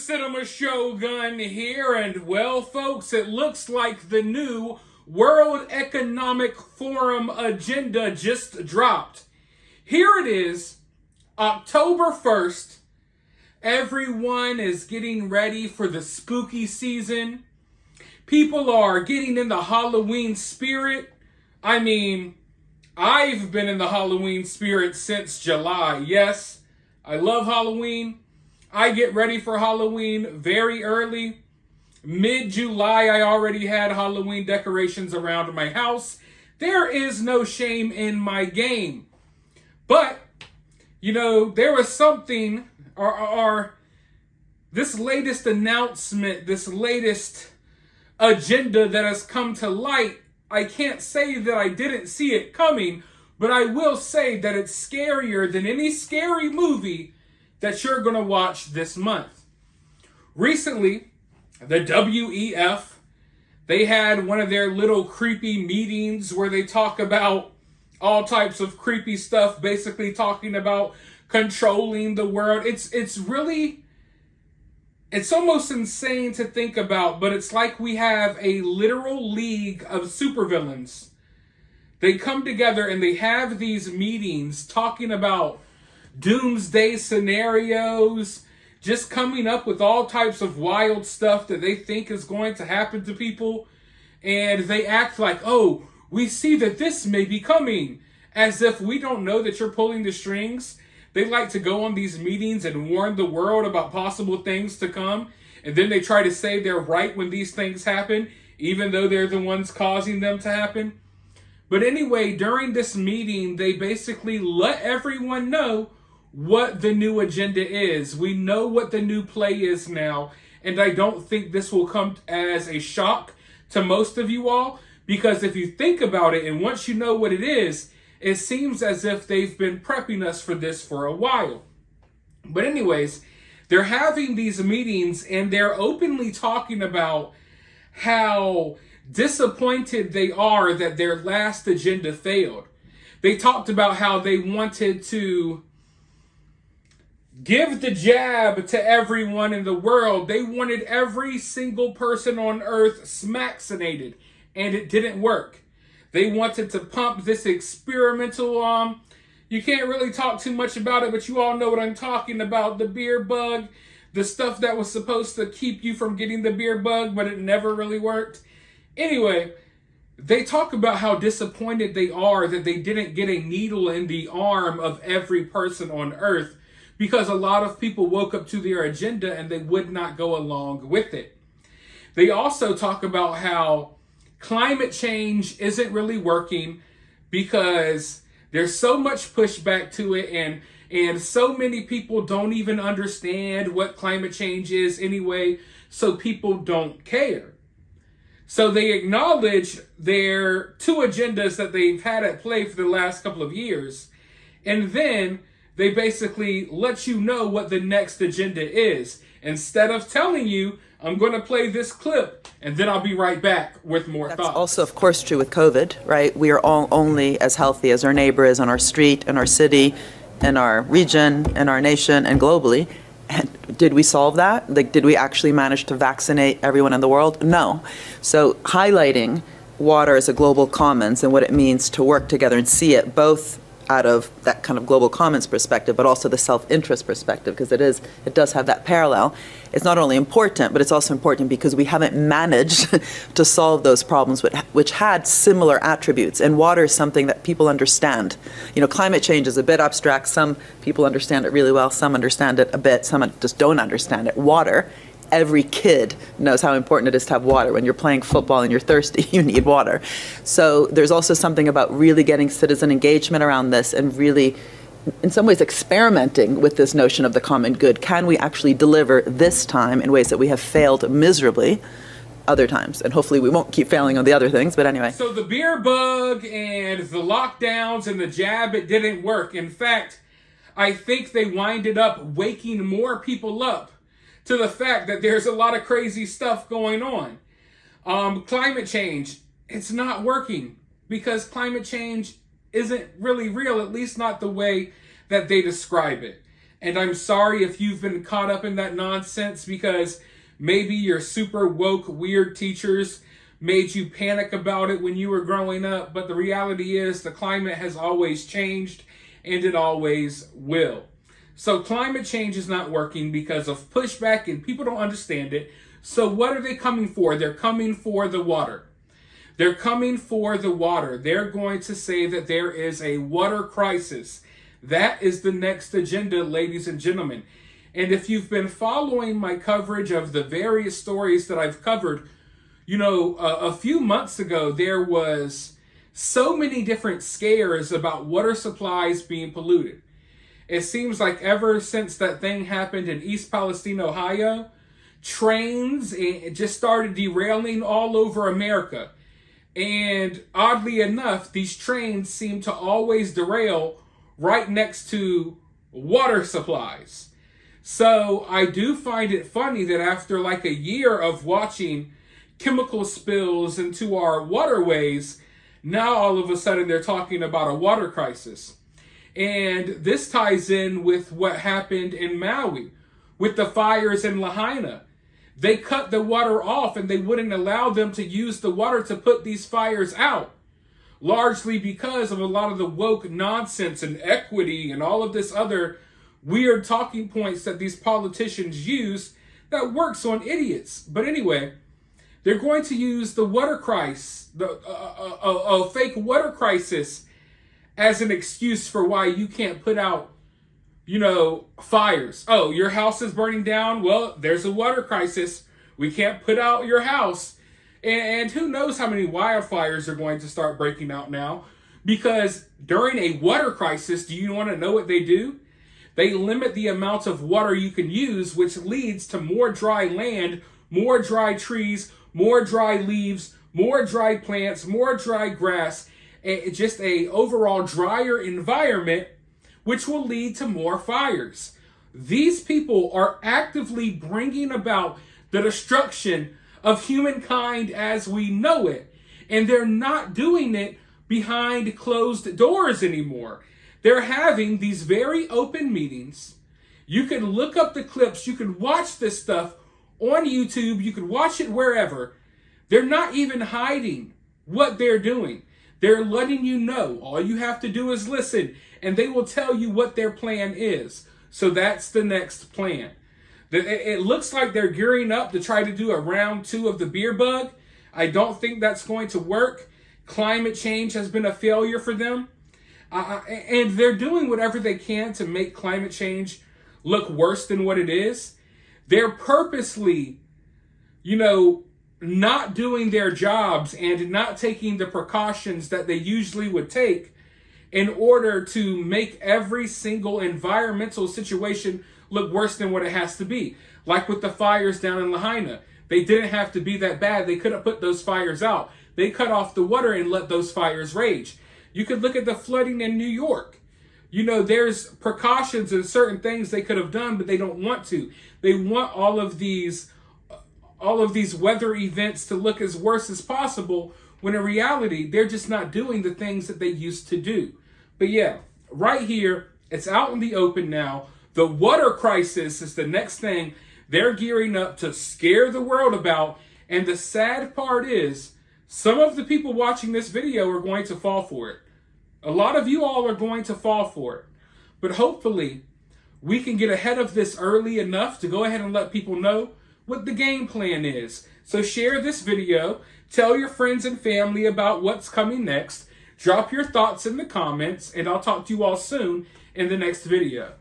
Cinema Shogun here, and well, folks, it looks like the new World Economic Forum agenda just dropped. Here it is, October 1st. Everyone is getting ready for the spooky season. People are getting in the Halloween spirit. I mean, I've been in the Halloween spirit since July. Yes, I love Halloween. I get ready for Halloween very early. Mid-July, I already had Halloween decorations around my house. There is no shame in my game. But, you know, there was something, or this latest announcement, this latest agenda that has come to light. I can't say that I didn't see it coming, but I will say that it's scarier than any scary movie that you're going to watch this month. Recently, the WEF, they had one of their little creepy meetings where they talk about all types of creepy stuff, basically talking about controlling the world. It's almost insane to think about, but it's like we have a literal league of supervillains. They come together and they have these meetings talking about doomsday scenarios, just coming up with all types of wild stuff that they think is going to happen to people. And they act like, oh, we see that this may be coming, as if we don't know that you're pulling the strings. They like to go on these meetings and warn the world about possible things to come. And then they try to say they're right when these things happen, even though they're the ones causing them to happen. But anyway, during this meeting, they basically let everyone know what the new agenda is. We know what the new play is now. And I don't think this will come as a shock to most of you all. Because if you think about it, and once you know what it is, it seems as if they've been prepping us for this for a while. But anyways, they're having these meetings and they're openly talking about how disappointed they are that their last agenda failed. They talked about how they wanted to give the jab to everyone in the world. They wanted every single person on earth smaccinated, and it didn't work. They wanted to pump this experimental, you can't really talk too much about it, but you all know what I'm talking about. The beer bug, the stuff that was supposed to keep you from getting the beer bug, but it never really worked. Anyway, they talk about how disappointed they are that they didn't get a needle in the arm of every person on earth, because a lot of people woke up to their agenda and they would not go along with it. They also talk about how climate change isn't really working because there's so much pushback to it, and so many people don't even understand what climate change is anyway, so people don't care. So they acknowledge their two agendas that they've had at play for the last couple of years, and then they basically let you know what the next agenda is. Instead of telling you, I'm going to play this clip, and then I'll be right back with more thoughts. That's also, of course, true with COVID, right? We are all only as healthy as our neighbor is on our street, in our city, in our region, in our nation, and globally. And did we solve that? Like, did we actually manage to vaccinate everyone in the world? No. So highlighting water as a global commons and what it means to work together and see it both out of that kind of global commons perspective, but also the self-interest perspective, because it does have that parallel. It's not only important, but it's also important because we haven't managed to solve those problems which had similar attributes. And water is something that people understand. You know, climate change is a bit abstract. Some people understand it really well. Some understand it a bit. Some just don't understand it. Water, every kid knows how important it is to have water. When you're playing football and you're thirsty, you need water. So there's also something about really getting citizen engagement around this and really, in some ways, experimenting with this notion of the common good. Can we actually deliver this time in ways that we have failed miserably other times? And hopefully we won't keep failing on the other things, but anyway. So the beer bug and the lockdowns and the jab, it didn't work. In fact, I think they winded up waking more people up to the fact that there's a lot of crazy stuff going on. Climate change, it's not working because climate change isn't really real, at least not the way that they describe it. And I'm sorry if you've been caught up in that nonsense because maybe your super woke, weird teachers made you panic about it when you were growing up. But the reality is the climate has always changed and it always will. So climate change is not working because of pushback and people don't understand it. So what are they coming for? They're coming for the water. They're coming for the water. They're going to say that there is a water crisis. That is the next agenda, ladies and gentlemen. And if you've been following my coverage of the various stories that I've covered, a few months ago, there was so many different scares about water supplies being polluted. It seems like ever since that thing happened in East Palestine, Ohio, trains just started derailing all over America. And oddly enough, these trains seem to always derail right next to water supplies. So I do find it funny that after like a year of watching chemical spills into our waterways, now all of a sudden they're talking about a water crisis. And this ties in with what happened in Maui with the fires in Lahaina. They cut the water off and they wouldn't allow them to use the water to put these fires out, largely because of a lot of the woke nonsense and equity and all of this other weird talking points that these politicians use that works on idiots. But anyway, they're going to use the water crisis, a fake water crisis, as an excuse for why you can't put out, fires. Oh, your house is burning down? Well, there's a water crisis. We can't put out your house. And who knows how many wildfires are going to start breaking out now? Because during a water crisis, do you want to know what they do? They limit the amount of water you can use, which leads to more dry land, more dry trees, more dry leaves, more dry plants, more dry grass, just a overall drier environment, which will lead to more fires. These people are actively bringing about the destruction of humankind as we know it. And they're not doing it behind closed doors anymore. They're having these very open meetings. You can look up the clips. You can watch this stuff on YouTube. You can watch it wherever. They're not even hiding what they're doing. They're letting you know. All you have to do is listen, and they will tell you what their plan is. So that's the next plan. It looks like they're gearing up to try to do a round 2 of the beer bug. I don't think that's going to work. Climate change has been a failure for them. And they're doing whatever they can to make climate change look worse than what it is. They're purposely, not doing their jobs and not taking the precautions that they usually would take in order to make every single environmental situation look worse than what it has to be. Like with the fires down in Lahaina. They didn't have to be that bad. They could have put those fires out. They cut off the water and let those fires rage. You could look at the flooding in New York. There's precautions and certain things they could have done, but they don't want to. They want all of these weather events to look as worse as possible, when in reality, they're just not doing the things that they used to do. But yeah, right here, it's out in the open now. The water crisis is the next thing they're gearing up to scare the world about. And the sad part is, some of the people watching this video are going to fall for it. A lot of you all are going to fall for it. But hopefully, we can get ahead of this early enough to go ahead and let people know what the game plan is. So share this video, tell your friends and family about what's coming next, drop your thoughts in the comments, and I'll talk to you all soon in the next video.